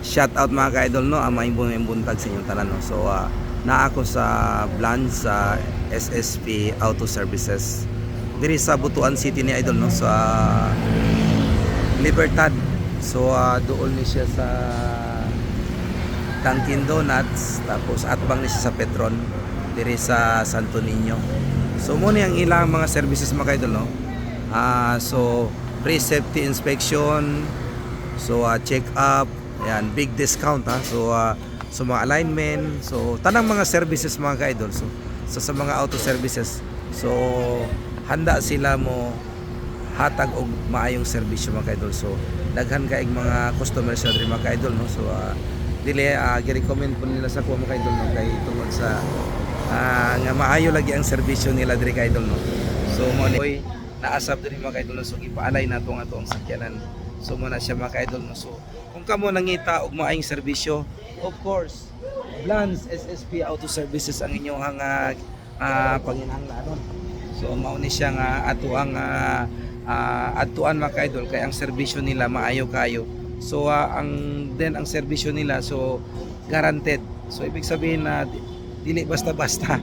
shout out mga ka-idol no, maayong buntag sa inyong tanan no. So naa ako sa Blans sa SSP Auto Services diri sa Butuan City ni idol no, sa Libertad. So doon ni siya sa Dunkin Donuts, tapos atbang ni siya sa Petron diri sa Santo Niño. So mo ni ang ilang mga services mga idol no. So free safety inspection, so check up, yan, big discount ha. So mga alignment, so tanang mga services mga ka-idol. So sa mga auto services, so handa sila mo hatag og maayong serbisyo mga ka-idol. So daghan kaig mga customers sa diri mga ka-idol no. So dili gi-recommend po nila sa kuha mga ka-idol no, kay tungod sa nga maayo lagi ang serbisyo nila diri ka-idol no. So mo ni naasab diri mga ka-idol no, so ipaalay nato nga atong sakyanan. So mo na siya mga ka-idol no. So kung kamo nangita og maayong serbisyo, of course Blans SSP Auto Services ang inyong panginahanglanon. So mao ni siya nga ato ang atuan mga ka-idol kay ang serbisyo nila maayo kayo. So ang serbisyo nila so guaranteed. So ibig sabihin na dili basta-basta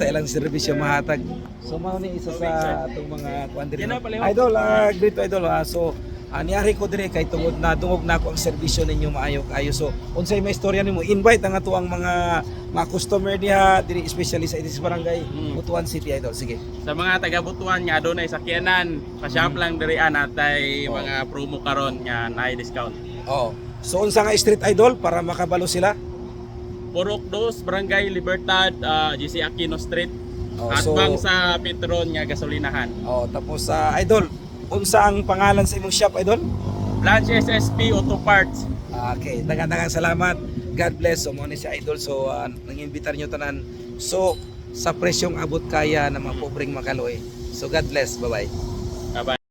ilang serbisyo mahatag. So mao ni isa sa atong mga kuan diri. Idol, great idol. So niyari ko dire kay tungod na dungog na ako ang serbisyo ninyo maayo kayo. So unsay may istorya nimo, invite ang ato ang mga customer diha diri especially sa itis barangay Butuan City idol. Sige. Sa mga taga Butuan nga adunay sakyanan, pa-shop lang diri natay mga promo karon nga naay discount. Oh. So unsa nga street idol para makabalo sila? Purok 2, Barangay Libertad, GC Aquino Street. So Atbang sa Petron nga gasolinahan. tapos idol, unsa ang pangalan sa imong shop idol? Blans SSP Auto Parts. Okay, daghang salamat. God bless. So mo ni si idol. So nang-imbitar niyo tanan. So sa presyong abot kaya na mga pobreng makaloy. So God bless. Bye-bye. Bye-bye.